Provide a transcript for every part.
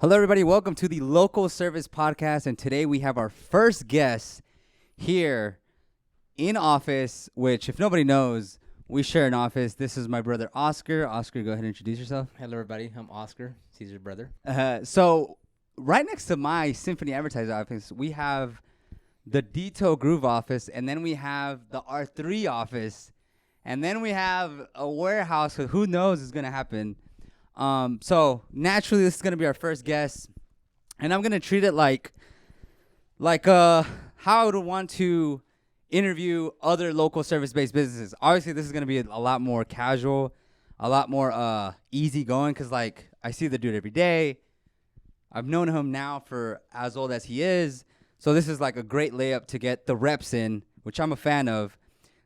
Hello, everybody. Welcome to the Local Service Podcast. And today we have our first guest here in office, which, if nobody knows, we share an office. This is my brother, Oscar. Oscar, go ahead and introduce yourself. Hello, everybody. I'm Oscar, Caesar's brother. So right next to my Symphony Advertising office, we have the Detail Groove office, and then we have the R3 office, and then we have a warehouse. Who knows is going to happen. So naturally, this is gonna be our first guest, and I'm gonna treat it like how I would want to interview other local service-based businesses. Obviously, this is gonna be a lot more casual, a lot more easygoing, because like I see the dude every day. I've known him now for as old as he is, so this is like a great layup to get the reps in, which I'm a fan of.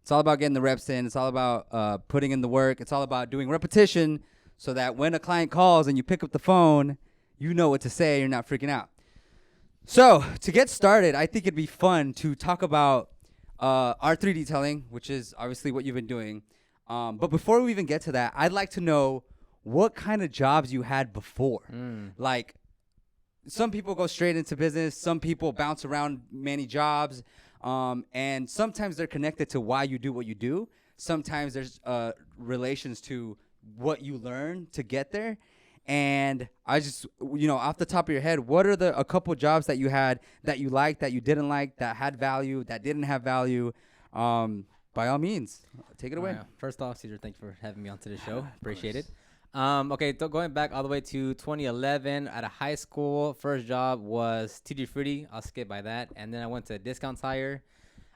It's all about getting the reps in. It's all about putting in the work. It's all about doing repetition, so that when a client calls and you pick up the phone, you know what to say. You're not freaking out. So to get started, I think it'd be fun to talk about R3Detailing, which is obviously what you've been doing. But before we even get to that, I'd like to know what kind of jobs you had before. Like, some people go straight into business. Some people bounce around many jobs. And sometimes they're connected to why you do what you do. Sometimes there's relations to what you learn to get there. And I just, off the top of your head, what are a couple jobs that you had that you liked, that you didn't like, that had value, that didn't have value? By all means, take it away. First off, Caesar, thanks for having me on today's show. Appreciate it. Okay, going back all the way to 2011 at a high school, first job was Tutti Frutti. I'll skip by that. And then I went to Discount Tire.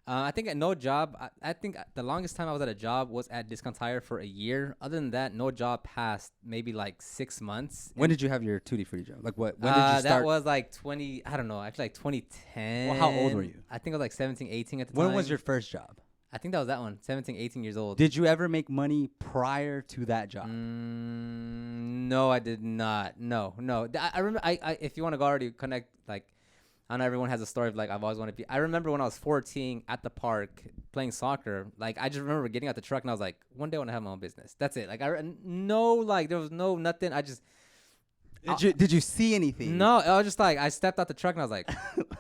I think at no job, I think the longest time I was at a job was at Discount Tire for a year. Other than that, no job past maybe like 6 months. When did you have your Tutti Frutti job? Like what? When did you start? That was like 2010. Well, how old were you? I think I was like 17, 18 at the time. When was your first job? I think that was that one, 17, 18 years old. Did you ever make money prior to that job? No, I did not. No. I remember, if you want to go already connect, like, I know everyone has a story of, like, I've always wanted to be. I remember when I was 14 at the park playing soccer, like, I just remember getting out the truck and I was like, one day I want to have my own business. That's it. Like, there was no nothing. Did you see anything? No, I was just like, I stepped out the truck and I was like,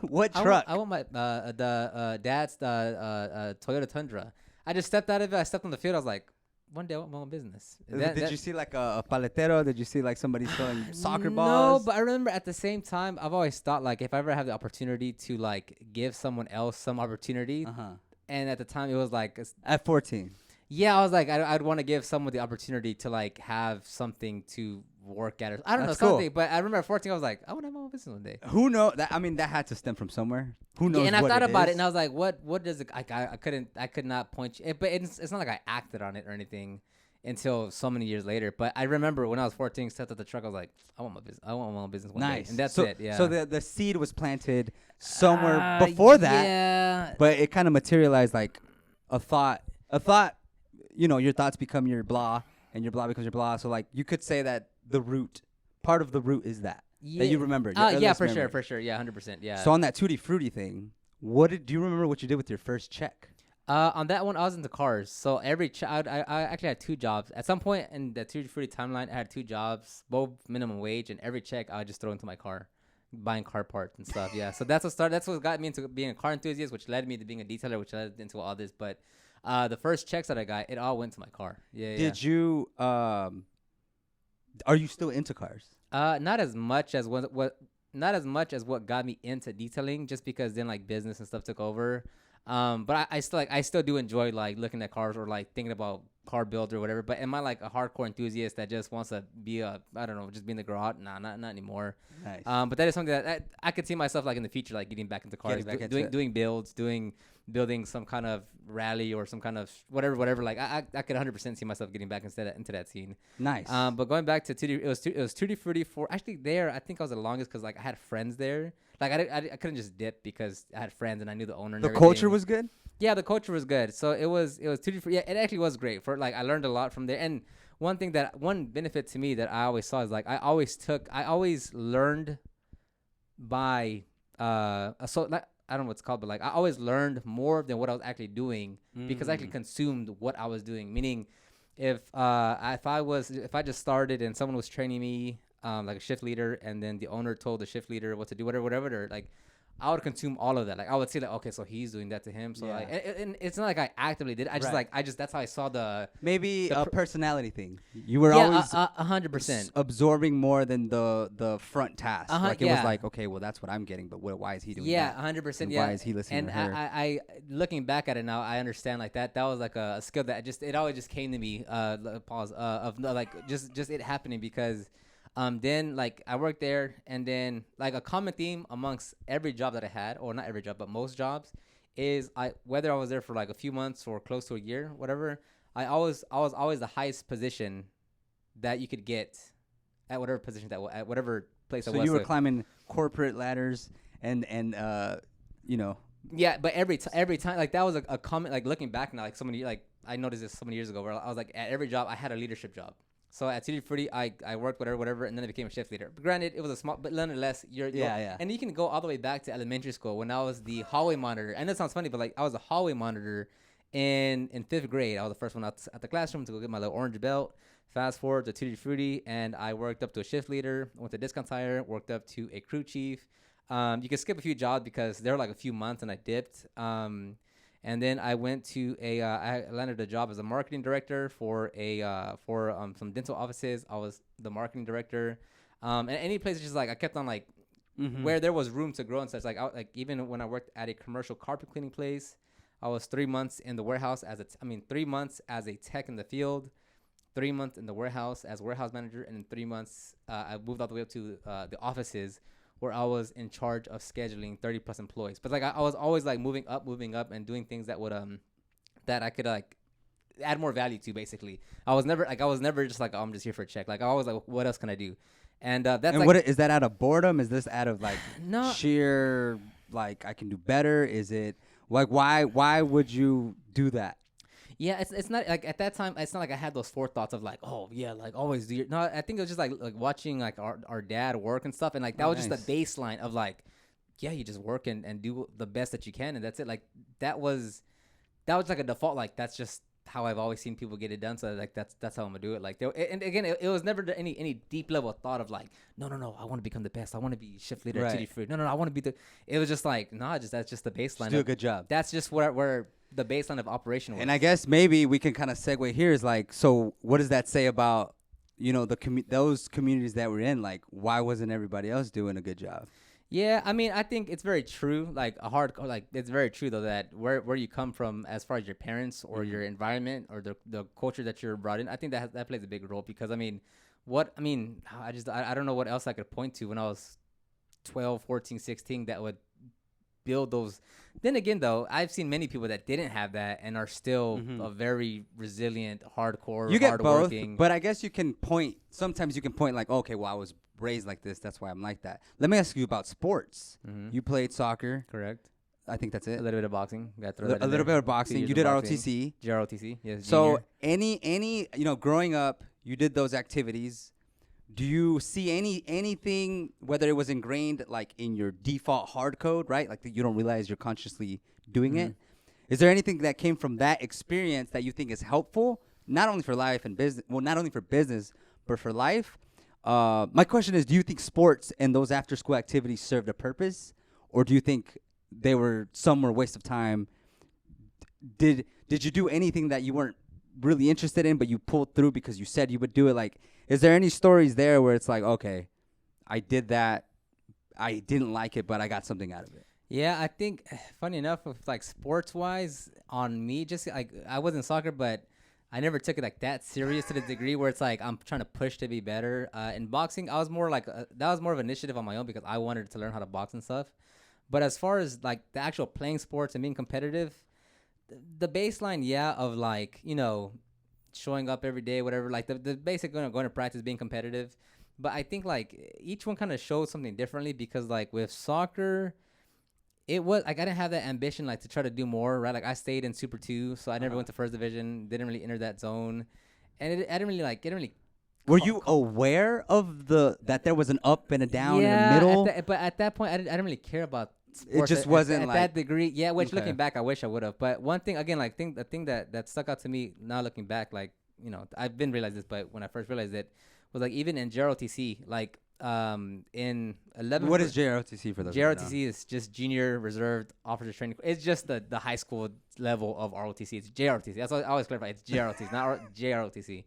what truck? I want my dad's Toyota Tundra. I just stepped out of it. I stepped on the field. I was like, one day I want my own business. Did you see like a paletero? Did you see like somebody selling soccer balls? No, but I remember at the same time, I've always thought, like, if I ever have the opportunity to, like, give someone else some opportunity, and at the time it was like at 14. Yeah, I was like, I'd want to give someone the opportunity to, like, have something to work at. Or I don't know, something. Cool. But I remember at 14, I was like, I want to have my own business one day. Who knows? That had to stem from somewhere. Who knows? Yeah, and I thought about it, and I was like, what does it? I could not point you. But it's not like I acted on it or anything until so many years later. But I remember when I was 14, stepped out the truck, I was like, I want my business. I want my own business one day. And that's it. Yeah. So the seed was planted somewhere before that. Yeah. But it kind of materialized like a thought. Your thoughts become your blah, and your blah becomes your blah. So, like, you could say that part of the root is that you remember. Yeah, for sure. Yeah, 100%. Yeah. So on that Tutti Frutti thing, do you remember what you did with your first check? On that one, I was into cars. So every I actually had two jobs. At some point in the Tutti Frutti timeline, I had two jobs, both minimum wage, and every check I would just throw into my car, buying car parts and stuff. Yeah. So that's what got me into being a car enthusiast, which led me to being a detailer, which led into all this. But the first checks that I got, it all went to my car. Yeah. Did you? Are you still into cars? Not as much as what got me into detailing, just because then, like, business and stuff took over. But I still do enjoy, like, looking at cars or, like, thinking about car builds or whatever. But am I, like, a hardcore enthusiast that just wants to be just be in the garage? Nah, not anymore. Nice. But that is something that I could see myself, like, in the future, like, getting back into cars, doing builds, building some kind of rally or some kind of whatever. Like, I could 100% see myself getting back into that scene. Nice. But going back to Tutti, it was Tutti Frutti for actually there. I think I was the longest because, like, I had friends there. Like, I couldn't just dip because I had friends and I knew the owner. And the culture was good. Yeah, the culture was good. So it was Tutti Frutti. Yeah, it actually was great. I learned a lot from there. And one benefit to me that I always saw is, like, I always learned by I don't know what it's called, but, like, I always learned more than what I was actually doing because I actually consumed what I was doing. Meaning, if I just started and someone was training me, like a shift leader, and then the owner told the shift leader what to do, whatever. Or like, I would consume all of that. Like I would see like, okay, so he's doing that to him. So like, and it's not like I actively did. I just that's how I saw maybe a personality thing. You were always 100% absorbing more than the front task. Like it was yeah. like, okay, well that's what I'm getting, but why is he doing yeah, that? 100%. And Yeah, why is he listening and to her? I looking back at it now, I understand like that. That was like a skill that it always just came to me. Pause. Of like just it happening because. Then like I worked there, and then like a common theme amongst every job that I had, or not every job, but most jobs, is whether I was there for like a few months or close to a year, whatever. I was always the highest position that you could get at whatever position at whatever place. So you were climbing corporate ladders, and you know. Yeah, but every time like that was a comment. Like looking back now, like I noticed this so many years ago, where I was like at every job I had a leadership job. So at Tutti Frutti, I worked whatever, and then I became a shift leader. But granted, it was a small, but nonetheless, yeah. And you can go all the way back to elementary school when I was the hallway monitor. And that sounds funny, but like I was a hallway monitor in 5th grade. I was the first one out at the classroom to go get my little orange belt. Fast forward to Tutti Frutti, and I worked up to a shift leader. Went to discount tire, worked up to a crew chief. You can skip a few jobs because there were like a few months, and I dipped. And then I went to I landed a job as a marketing director for some dental offices. I was the marketing director. And any place just like I kept on like where there was room to grow and such. Like even when I worked at a commercial carpet cleaning place, I was 3 months in the warehouse 3 months as a tech in the field, 3 months in the warehouse as warehouse manager, and in 3 months I moved all the way up to the offices, where I was in charge of scheduling 30 plus employees. But like I was always like moving up and doing things that would that I could like add more value to. Basically, I was never just like, oh, I'm just here for a check. Like I always like, what else can I do? And that's and like, what is that out of boredom? Is this out of like no, sheer like I can do better? Is it like why would you do that? Yeah, it's not like at that time. It's not like I had those forethoughts of like, oh yeah, like always do your. No, I think it was just like watching like our dad work and stuff, and like that was just the baseline of like, yeah, you just work and do the best that you can, and that's it. Like that was like a default. Like that's just how I've always seen people get it done. So like that's how I'm gonna do it. Like and again, it was never any deep level thought of like, no, I want to become the best. I want to be shift leader at Tutti Frutti. No, I want to be the. It was just like, that's just the baseline. Just do a good job. That's just where the baseline of operation was. And I guess maybe we can kind of segue here is like, so what does that say about, those communities that we're in? Like, why wasn't everybody else doing a good job? Yeah, I mean, I think it's very true. Like it's very true though that where you come from, as far as your parents or your environment or the culture that you're brought in, I think that plays a big role. Because I don't know what else I could point to when I was 12, 14, 16 that would build those. Then again, though, I've seen many people that didn't have that and are still a very resilient, hardcore, you get both, hardworking. But I guess you can point. Sometimes you can point like, okay, well, I was raised like this. That's why I'm like that. Let me ask you about sports. You played soccer, correct? I think that's it. A little bit of boxing. A little bit of boxing. You did ROTC. ROTC. Yes. So any growing up, you did those activities. Do you see anything, whether it was ingrained like in your default hard code, right? Like that you don't realize you're consciously doing it. Is there anything that came from that experience that you think is helpful, not only for life and business, well, not only for business, but for life? My question is, do you think sports and those after school activities served a purpose, or do you think they were somewhere waste of time? Did you do anything that you weren't really interested in, but you pulled through because you said you would do it? Like, is there any stories there where it's like, okay, I did that, I didn't like it, but I got something out of it? Yeah, I think, funny enough, with like sports wise, on me, just like I was in soccer, but I never took it like that serious to the degree where it's like I'm trying to push to be better. In boxing, I was more like that was more of an initiative on my own because I wanted to learn how to box and stuff. But as far as like the actual playing sports and being competitive, the baseline, of like, showing up every day, whatever, like the basic going to practice, being competitive. But I think like each one kind of shows something differently because like with soccer, it was like I didn't have that ambition like to try to do more, right? Like I stayed in Super 2, so I never went to first division, didn't really enter that zone. And I didn't really Were you aware of that there was an up and a down in the middle? But at that point I didn't really care about sports. It just wasn't at like that degree. Yeah, which looking back I wish I would have. But one thing again, like the thing that stuck out to me now looking back, like, I've been realized this, but when I first realized it was like even in JROTC, like in 11. What is JROTC for those? JROTC is just junior reserved officer training. It's just the high school level of ROTC. It's JROTC. That's what I always clarify. It's JROTC, not JROTC.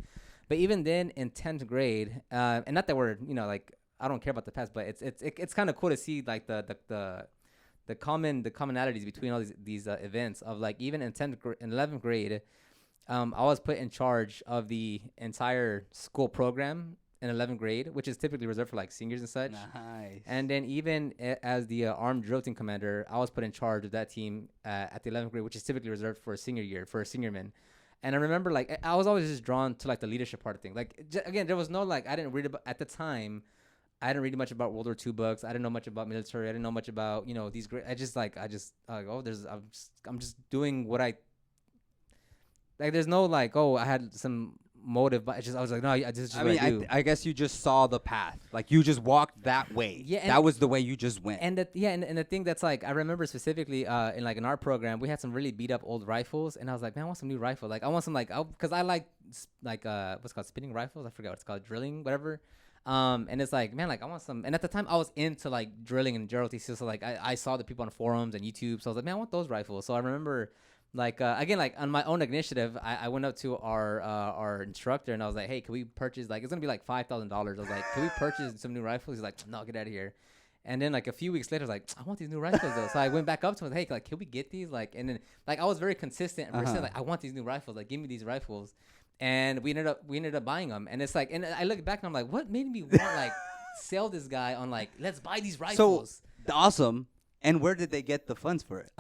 But even then, in 10th grade, and not that we're like I don't care about the past, but it's kind of cool to see like the commonalities between all these events of like even in 11th grade, I was put in charge of the entire school program in 11th grade, which is typically reserved for like seniors and such. Nice. And then even as the armed drill team commander, I was put in charge of that team at the 11th grade, which is typically reserved for a senior year, for seniormen. And I remember like I was always just drawn to like the leadership part of things. Like again, there was no like I didn't read about at the time. I didn't read much about World War II books. I didn't know much about military. I didn't know much about these great. I'm just doing what I like. There's no like I had some motive, but I was like no, this is just what I do. I guess you just saw the path. Like you just walked that way. Yeah, that was the way you just went. And and the thing that's like I remember specifically in our program we had some really beat up old rifles, and I was like, man, I want some new rifle. Like I want some because I like what's called spinning rifles. I forgot what it's called, drilling, whatever. And it's like, man, like I want some. And at the time I was into like drilling and JROTC, so like I saw the people on forums and YouTube, so I was like, man, I want those rifles. So I remember like again, like on my own initiative, I went up to our instructor and I was like, hey, can we purchase, like it's gonna be like $5,000. I was like, can we purchase some new rifles? He's like, no, get out of here. And then like a few weeks later, I was like, I want these new rifles though. So I went back up to him, hey, like can we get these? Like, and then like I was very consistent and persistent, like I want these new rifles, like give me these rifles. And we ended up buying them. And it's like, and I look back and I'm like, what made me want like sell this guy on like, let's buy these rifles. So awesome. And where did they get the funds for it?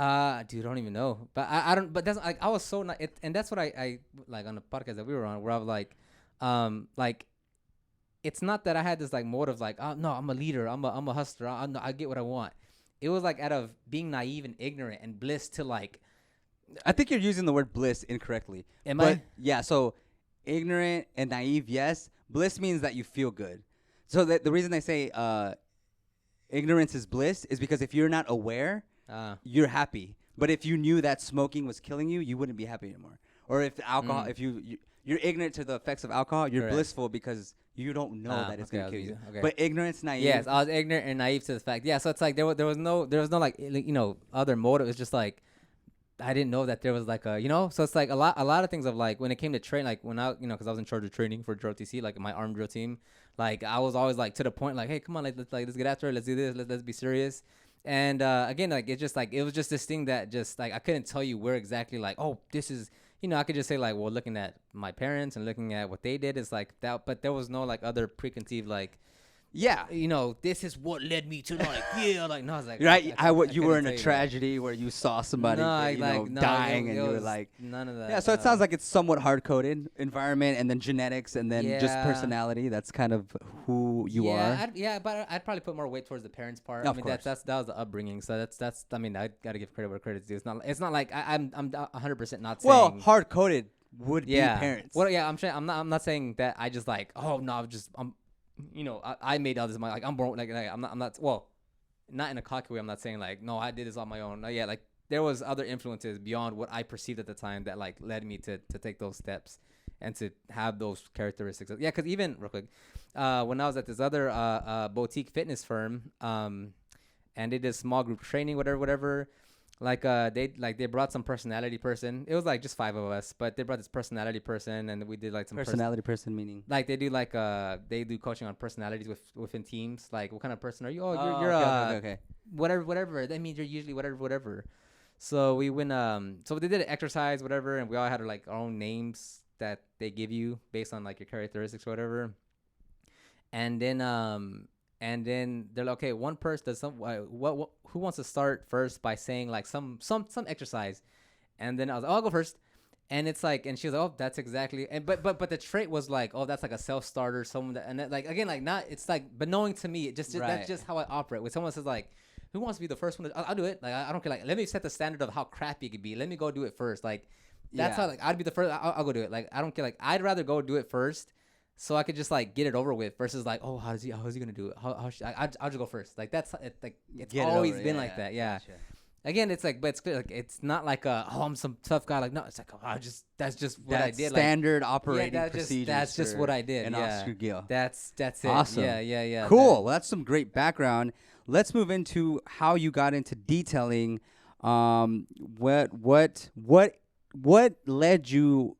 Dude, I don't even know. But I don't. But that's like I was so not. And that's what I like on the podcast that we were on, where I was like, it's not that I had this like motive, like, oh no, I'm a leader, I'm a hustler, I get what I want. It was like out of being naive and ignorant and bliss to like. I think you're using the word bliss incorrectly. Am I? Yeah. So ignorant and naive, yes. Bliss means that you feel good. So the reason I say ignorance is bliss is because if you're not aware, you're happy. But if you knew that smoking was killing you, you wouldn't be happy anymore. Or if alcohol, if you're ignorant to the effects of alcohol, you're blissful because you don't know that it's gonna kill you. Okay. But ignorance, naive. Yes, I was ignorant and naive to the fact. Yeah, so it's like there was no like other motive. It's just like I didn't know that there was like a So it's like a lot of things of like when it came to train, like when I because I was in charge of training for JROTC, like my armed drill team. Like I was always like to the point, like, hey, come on, let's get after it, let's do this, let's be serious. And again, like it was just this thing that just like I couldn't tell you where exactly, like, oh, this is, I could just say like, well, looking at my parents and looking at what they did is like that, but there was no like other preconceived like, yeah, this is what led me to like, yeah, like no, I was like, right, you were in a tragedy where you saw somebody dying and you were like, none of that. Yeah, so it sounds like it's somewhat hard-coded environment and then genetics and then just personality. That's kind of who you are. But I'd probably put more weight towards the parents' part. Of course. that was the upbringing. So that's I mean, I gotta give credit where credit's due. It's not like I'm 100% not saying. Well, hard-coded would be parents. Well, yeah, I'm not saying that I just like, oh no, I made all this money. Like I'm born. Like I'm not. Well, not in a cocky way. I'm not saying like, no, I did this on my own. No, yeah, like there was other influences beyond what I perceived at the time that like led me to take those steps and to have those characteristics. Yeah, because even real quick, when I was at this other boutique fitness firm, and they did small group training, whatever. Like they brought some personality person. It was like just 5 of us, but they brought this personality person, and we did like some personality person meaning like they do like they do coaching on personalities within teams. Like what kind of person are you? Oh, you're okay. Whatever. That means you're usually whatever. So we went so they did an exercise whatever, and we all had like our own names that they give you based on like your characteristics or whatever. And then they're like, okay, one person does who wants to start first by saying like some exercise, and then I was like, oh, I'll go first, and it's like, and she was like, oh, that's exactly, and but the trait was like, oh, that's like a self starter, someone that, and that, like again, like not, it's like, but knowing to me, that's just how I operate. When someone says like, who wants to be the first one, I'll do it. Like I don't care. Like let me set the standard of how crappy it could be. Let me go do it first. Like that's how like I'd be the first. I'll go do it. Like I don't care. Like I'd rather go do it first. So I could just like get it over with versus like, oh, how's he gonna do it? I'll just go first. Like that's it, like it's always been like that. Yeah. Gotcha. Again, it's like, but it's clear, like it's not like I'm some tough guy. Like no, it's like that's just what I That's did. standard Like operating that's procedures. just what I did. An Yeah, Oscar Gill. that's it. Awesome. Yeah. Cool. Well, that's some great background. Let's move into how you got into detailing. What led you?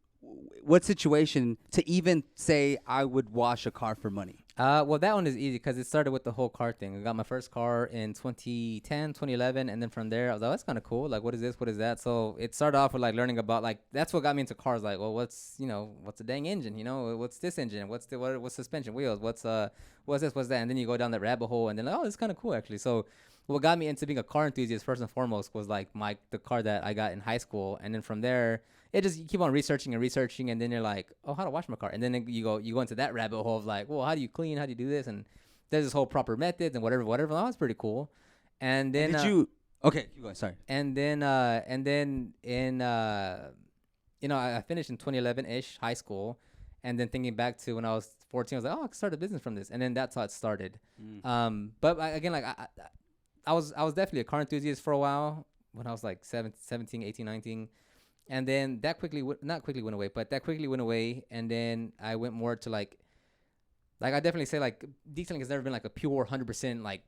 What situation to even say I would wash a car for money? Well, that one is easy because it started with the whole car thing. I got my first car in 2010, 2011, and then from there, I was like, that's kind of cool. Like, what is this? What is that? So it started off with like learning about like that's what got me into cars. Like, well, what's a dang engine? What's this engine? What's suspension, wheels? What's this? What's that? And then you go down that rabbit hole, and then like, oh, it's kind of cool actually. So what got me into being a car enthusiast first and foremost was like the car that I got in high school, and then from there it just you keep on researching, and then you're like, oh, how to wash my car, and then you go into that rabbit hole of like, well, how do you clean, how do you do this, and there's this whole proper methods and whatever. Oh, that's pretty cool. And then Did you? Okay, keep going. Sorry. and then in I finished in 2011 ish high school, and then thinking back to when I was 14, I was like, oh, I could start a business from this, and then that's how it started. But again, like I was definitely a car enthusiast for a while when I was like 17, 18, 19. And then that not quickly went away, but that quickly went away. And then I went more to like I definitely say like detailing has never been like a pure 100% like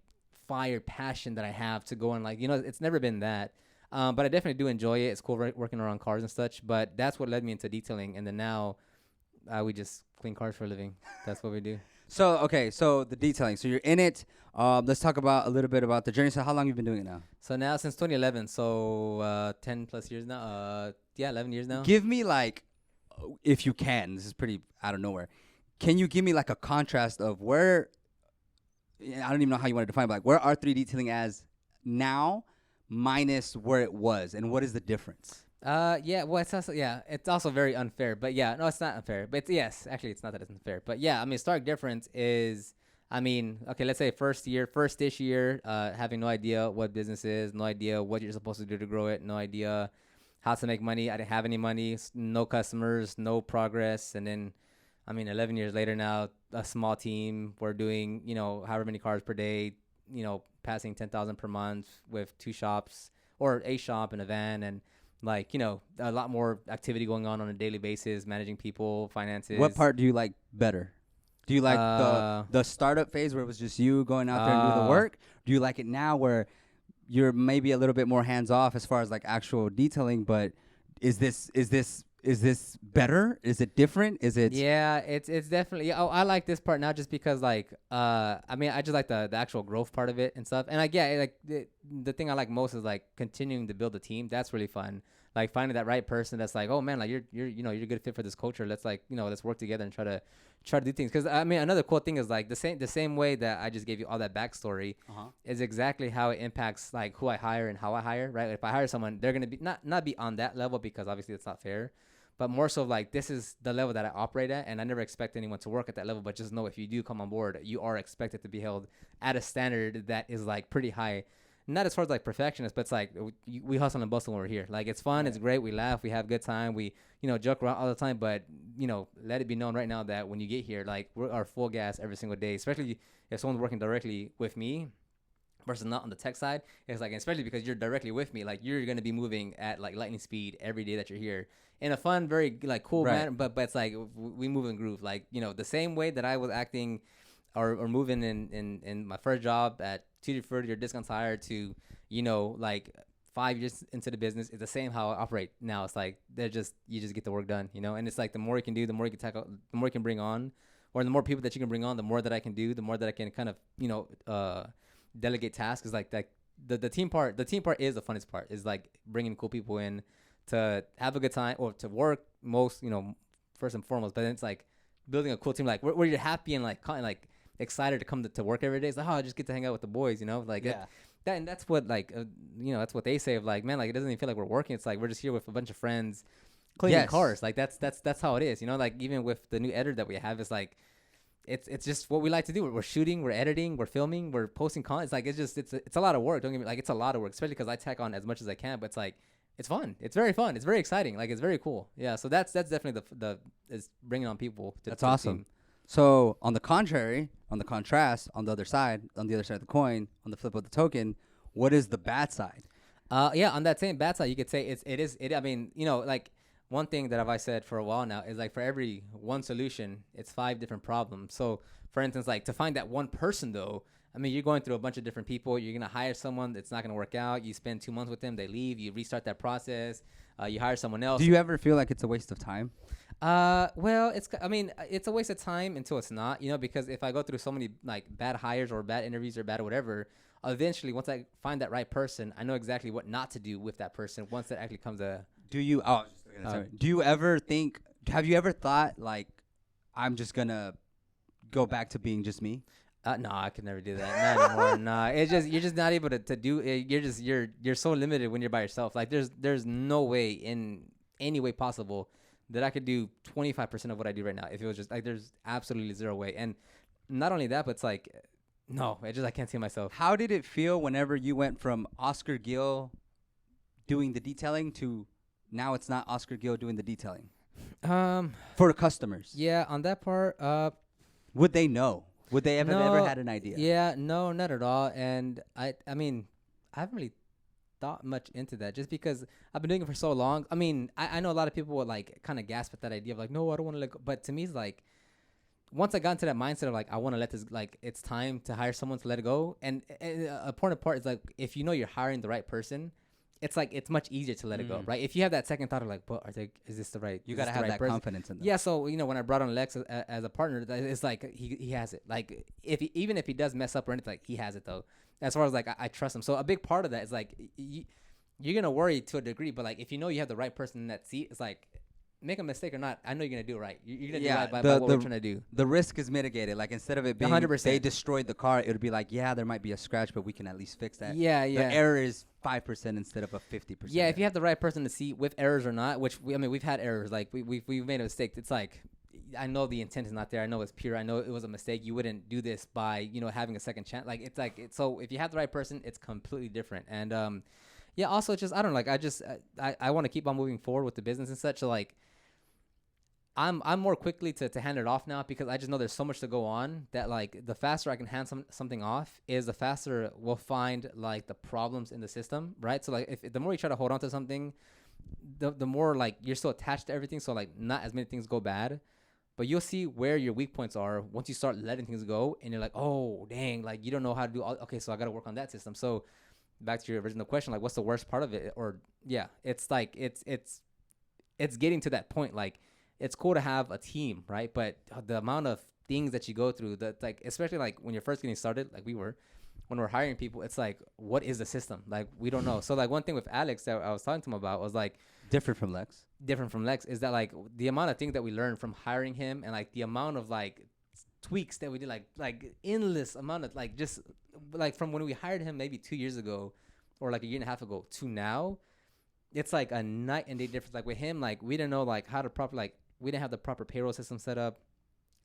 fire passion that I have to go and like, it's never been that. But I definitely do enjoy it. It's cool working around cars and such, but that's what led me into detailing. And then now we just clean cars for a living. That's what we do. So the detailing. So you're in it. Let's talk about a little bit about the journey. So how long you been doing it now? So now since 2011, so 10 plus years now. 11 years now. Give me like, if you can. This is pretty out of nowhere. Can you give me like a contrast of where? I don't even know how you want to define, but like where R3 Detailing as now minus where it was, and what is the difference? Well, it's also very unfair, but yeah, no, it's not unfair, but yes, actually, it's not that it's unfair, but yeah, I mean, stark difference is, I mean, okay, let's say first-ish year, having no idea what business is, no idea what you're supposed to do to grow it, no idea how to make money. I didn't have any money, no customers, no progress, and then, I mean, 11 years later now, a small team, we're doing, however many cars per day, passing 10,000 per month with 2 shops or a shop and a van, and like, a lot more activity going on a daily basis, managing people, finances. What part do you like better? Do you like the startup phase where it was just you going out there and doing the work? Do you like it now where you're maybe a little bit more hands off as far as like actual detailing, but is this better? Is it different? Is it? Yeah, it's definitely. Oh, I like this part not just because like I mean I just like the actual growth part of it and stuff. And like like the thing I like most is like continuing to build a team. That's really fun. Like finding that right person that's like, oh man, like you're a good fit for this culture. Let's like let's work together and try to do things. Because I mean another cool thing is like the same way that I just gave you all that backstory is exactly how it impacts like who I hire and how I hire. Right? If I hire someone, they're gonna be not be on that level because obviously it's not fair. But more so like this is the level that I operate at, and I never expect anyone to work at that level. But just know if you do come on board, you are expected to be held at a standard that is like pretty high. Not as far as like perfectionist, but it's like we hustle and bustle when we're here. Like it's fun, it's great, we laugh, we have good time, we joke around all the time. But let it be known right now that when you get here, like we are full gas every single day. Especially if someone's working directly with me versus not on the tech side. It's like, especially because you're directly with me, like you're gonna be moving at like lightning speed every day that you're here in a fun, very like cool manner. But it's like we move and groove, like the same way that I was acting or moving in my first job at Tutti Frutti or Discount Tire to like 5 years into the business is the same how I operate now. It's like you just get the work done, and it's like the more you can do, the more you can tackle, the more you can bring on, or the more people that you can bring on, the more that I can do, the more that I can kind of delegate tasks. Is like that the team part is the funnest part, is like bringing cool people in to have a good time or to work most first and foremost. But then it's like building a cool team like where you're happy and like excited to come to work every day. It's like, oh, I just get to hang out with the boys, like that, and that's what like that's what they say of like, man, like it doesn't even feel like we're working. It's like we're just here with a bunch of friends cleaning cars. Like that's how it is, like even with the new editor that we have, it's like it's just what we like to do. We're shooting, we're editing, we're filming, we're posting content. It's like it's a lot of work. Don't get me, like it's a lot of work, especially because I tack on as much as I can. But it's like it's fun. It's very fun. It's very exciting. Like it's very cool. Yeah. So that's definitely the is bringing on people. That's awesome. So on the contrary, on the contrast, on the other side of the coin, on the flip of the token, what is the bad side? Yeah, on that same bad side, you could say it. I mean, like one thing that I said for a while now is like for every one solution, it's 5 different problems. So, for instance, like to find that one person though, I mean, you're going through a bunch of different people. You're gonna hire someone that's not gonna work out. You spend 2 months with them, they leave. You restart that process. You hire someone else. Do you ever feel like it's a waste of time? Well, I mean, it's a waste of time until it's not, because if I go through so many like bad hires or bad interviews or bad whatever, eventually once I find that right person, I know exactly what not to do with that person once that actually comes a. Do you? Oh, I was just gonna say, do you ever think? Have you ever thought like, I'm just gonna go back to being just me? No, I could never do that. Not anymore. Nah, it's just you're just not able to do it. You're so limited when you're by yourself. Like there's no way in any way possible that I could do 25% of what I do right now. If it was just like there's absolutely zero way. And not only that, but it's like no, I can't see myself. How did it feel whenever you went from Oscar Gill doing the detailing to now it's not Oscar Gill doing the detailing? For the customers. Yeah, on that part, would they know? Would they ever no, had an idea? Yeah, no, not at all. And I mean, I haven't really thought much into that just because I've been doing it for so long. I mean, I know a lot of people would like kind of gasp at that idea of like, no, I don't want to let go. But to me, it's like, once I got into that mindset of like, I want to let this, like, it's time to hire someone to let it go. And a important part is like, if you know you're hiring the right person, it's like, it's much easier to let it go, right? If you have that second thought of like, but is this the right? You got to have that confidence in them. Yeah. So, when I brought on Lex as a partner, it's like, he has it. Like even if he does mess up or anything, like he has it though. As far as like, I trust him. So a big part of that is like, you're going to worry to a degree, but like, if you know you have the right person in that seat, it's like, make a mistake or not, I know you're going to do it right. You're going to do right by what we're trying to do. The risk is mitigated. Like, instead of it being 100%. They destroyed the car, it would be like, yeah, there might be a scratch, but we can at least fix that. Yeah. The error is 5% instead of a 50%. Yeah, if you have the right person to see with errors or not, which, we've had errors. Like, we've made a mistake. It's like, I know the intent is not there. I know it's pure. I know it was a mistake. You wouldn't do this by, having a second chance. Like, it's like, so if you have the right person, it's completely different. And, yeah, also just, I don't know, like, I want to keep on moving forward with the business and such. So, like, I'm more quickly to hand it off now because I just know there's so much to go on that like the faster I can hand something off is the faster we'll find like the problems in the system, right? So like if the more you try to hold on to something, the more like you're still attached to everything. So like not as many things go bad, but you'll see where your weak points are once you start letting things go and you're like, oh dang, like you don't know how to do all, okay, so I got to work on that system. So back to your original question, like what's the worst part of it? Or yeah, it's like it's getting to that point. Like it's cool to have a team, right? But the amount of things that you go through, that like, especially like when you're first getting started, like when we're hiring people, it's like, what is the system? Like, we don't know. So like one thing with Alex that I was talking to him about was like different from Lex is that like the amount of things that we learned from hiring him and like the amount of like tweaks that we did, like endless amount of like, just like from when we hired him maybe 2 years ago or like a year and a half ago to now, it's like a night and day difference. Like with him, like we didn't know like how to we didn't have the proper payroll system set up.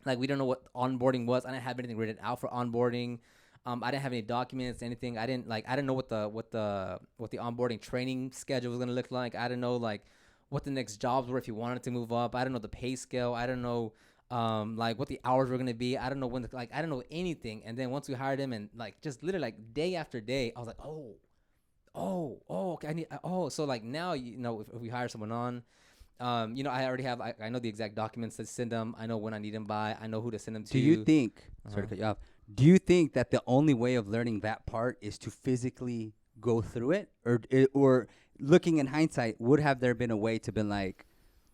Like we don't know what onboarding was. I didn't have anything written out for onboarding. I didn't have any documents, anything. I didn't know what the onboarding training schedule was gonna look like. I didn't know like what the next jobs were if you wanted to move up. I didn't know the pay scale. I didn't know like what the hours were gonna be. I don't know when I didn't know anything. And then once we hired him and like just literally like day after day, I was like, oh, okay. So like now, if we hire someone on, I already have, I know the exact documents to send them. I know when I need them by. I know who to send them to. Do you think, sorry to cut you off, do you think that the only way of learning that part is to physically go through it? Or looking in hindsight, would have there been a way to been like,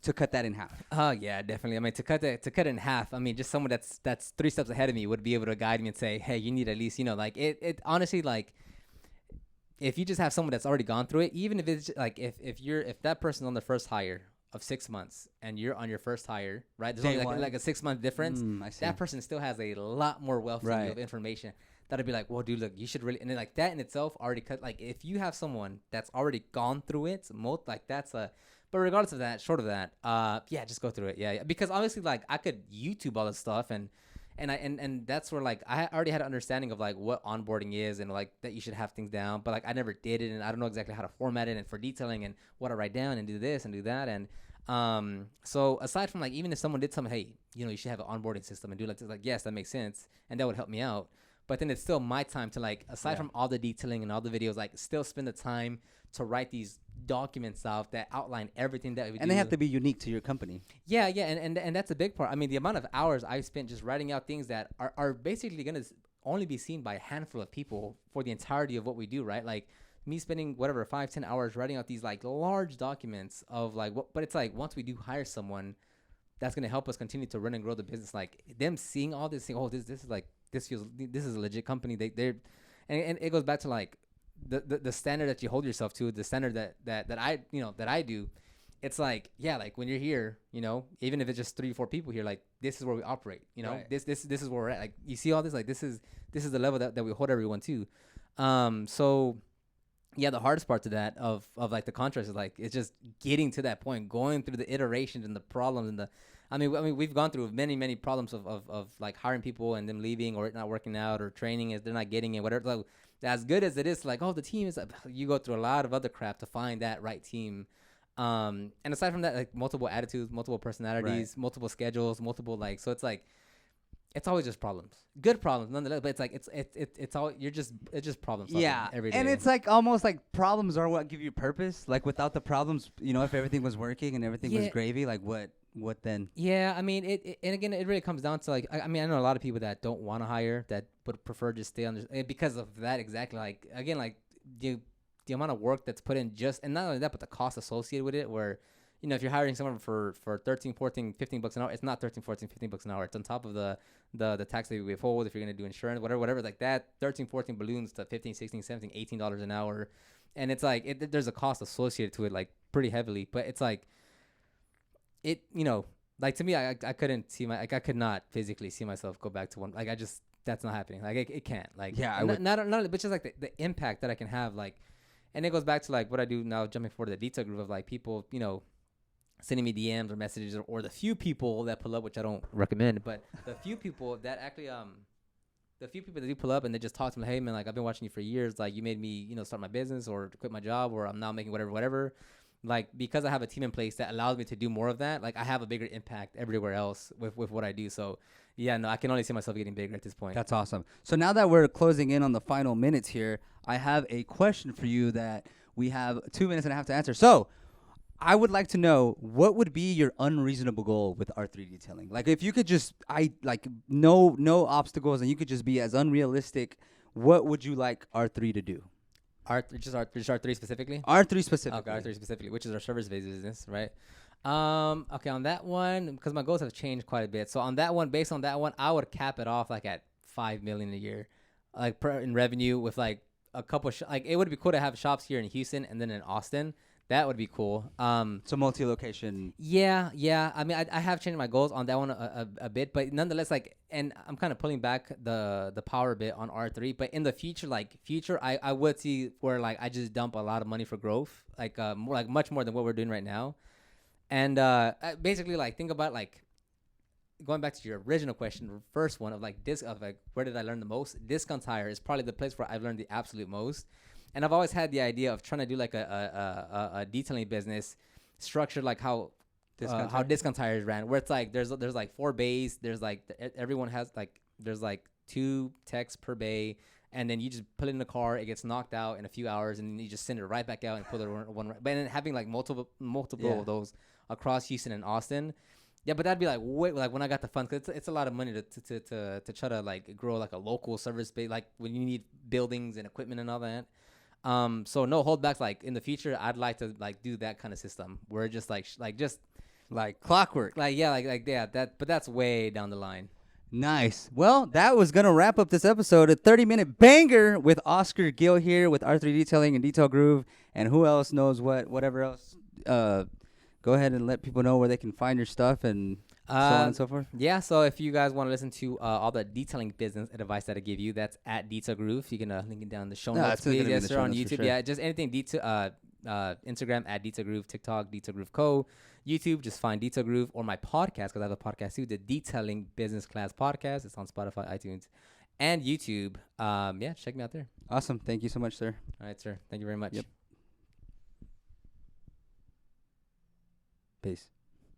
to cut that in half? Yeah, definitely. I mean, to cut it in half, I mean, just someone that's 3 steps ahead of me would be able to guide me and say, hey, you need at least, like it honestly, like, if you just have someone that's already gone through it, even if it's like, if that person's on the first hire of 6 months and you're on your first hire, right? There's only like a 6 month difference. That person still has a lot more wealth of information that'll be like, well, dude, look, you should really, and then like that in itself already cut. Like if you have someone that's already gone through it, like that's but regardless of that, short of that, yeah, just go through it. Yeah. Because obviously like I could YouTube all this stuff and that's where like I already had an understanding of like what onboarding is and like that you should have things down, but like I never did it and I don't know exactly how to format it and for detailing and what to write down and do this and do that. And so aside from like, even if someone did something, hey, you should have an onboarding system and do like this, like, yes, that makes sense and that would help me out. But then it's still my time to like, aside from all the detailing and all the videos, like still spend the time to write these documents out that outline everything that we do. And they have to be unique to your company. Yeah, and that's a big part. I mean, the amount of hours I spent just writing out things that are basically going to only be seen by a handful of people for the entirety of what we do, right? Like me spending whatever 5-10 hours writing out these like large documents of like what, but it's like once we do hire someone that's going to help us continue to run and grow the business, like them seeing all this, saying, oh, this is like, this is a legit company. They're and it goes back to like the standard that you hold yourself to, the standard that I do. It's like, yeah, like when you're here, even if it's just 3-4 people here, like this is where we operate, Right. this is where we're at. Like you see all this, like this is the level that we hold everyone to. So yeah, the hardest part to that of like the contrast is like, it's just getting to that point, going through the iterations and the problems and I mean, we've gone through many problems of like hiring people and them leaving or it not working out or training is they're not getting it, whatever. Like, as good as it is, like, oh, the team is, you go through a lot of other crap to find that right team. And aside from that, like multiple attitudes, multiple personalities, multiple schedules, multiple like, so it's like, it's always just problems, good problems nonetheless. But it's like it's all it's just problems. Yeah, every day. and it's like almost like problems are what give you purpose. Like without the problems, if everything was working and everything was gravy, like what then? Yeah, I mean, and again, it really comes down to like, I mean, I know a lot of people that don't want to hire, that would prefer just stay on because of that exactly. Like again, like the amount of work that's put in, just, and not only that, but the cost associated with it, where if you're hiring someone for 13, 14, 15 bucks an hour, it's not 13, 14, 15 bucks an hour. It's on top of the tax that we withhold if you're going to do insurance, whatever like that. 13, 14 balloons to 15, 16, 17, $18 an hour. And it's like, there's a cost associated to it, like pretty heavily, but it's like, like to me, I couldn't see I could not physically see myself go back to one. Like that's not happening. Like it can't. Like not but just like the impact that I can have, like, and it goes back to like what I do now, jumping forward to the detail group of like people, sending me DMs or messages or the few people that pull up, which I don't recommend, but the few people that actually the few people that do pull up and they just talk to me, like, hey man, like I've been watching you for years, like you made me start my business or quit my job or I'm now making whatever. Like, because I have a team in place that allows me to do more of that, like I have a bigger impact everywhere else with what I do. So yeah, no, I can only see myself getting bigger at this point. That's awesome. So now that we're closing in on the final minutes here, I have a question for you that we have 2 minutes and a half to answer. So I would like to know, what would be your unreasonable goal with R3 detailing? Like if you could just, no obstacles and you could just be as unrealistic, what would you like R3 to do? Just R3 specifically? R3 specifically. Okay, R3 specifically, which is our service-based business, right? Okay, on that one, because my goals have changed quite a bit. So on that one, based on that one, I would cap it off like at $5 million a year, like in revenue, with like a couple. Like it would be cool to have shops here in Houston and then in Austin. That would be cool. So multi-location. Yeah. I mean, I have changed my goals on that one a bit, but nonetheless, like, and I'm kind of pulling back the power bit on R3. But in the future, I would see where like I just dump a lot of money for growth, like much more than what we're doing right now. And basically, like, think about like going back to your original question, the first one of like where did I learn the most? Discount tire is probably the place where I've learned the absolute most. And I've always had the idea of trying to do like a detailing business structured like how discount tires ran, where it's like there's like 4 bays, there's like everyone has like there's like 2 techs per bay, and then you just put it in the car, it gets knocked out in a few hours, and then you just send it right back out and put it one. But then having like multiple of those across Houston and Austin. Yeah, but that'd be like like when I got the funds, cause it's a lot of money to try to like grow like a local service base, like when you need buildings and equipment and all that. So no holdbacks. Like in the future, I'd like to like do that kind of system where just like clockwork. Like that. But that's way down the line. Nice. Well, that was gonna wrap up this episode, a 30-minute banger with Oscar Gill here with R3 Detailing and Detail Groove, and who else knows whatever else. Go ahead and let people know where they can find your stuff and so on and so forth. Yeah, so if you guys want to listen to all the detailing business advice that I give you, that's at Detail Groove. You can link it down in the show notes, please. Yes, sir, on YouTube. Sure. Yeah, just anything Instagram at Detail Groove, TikTok, Detail Groove Co. YouTube, just find Detail Groove, or my podcast, because I have a podcast too, the Detailing Business Class Podcast. It's on Spotify, iTunes, and YouTube. Yeah, check me out there. Awesome. Thank you so much, sir. All right, sir. Thank you very much. Yep. Peace.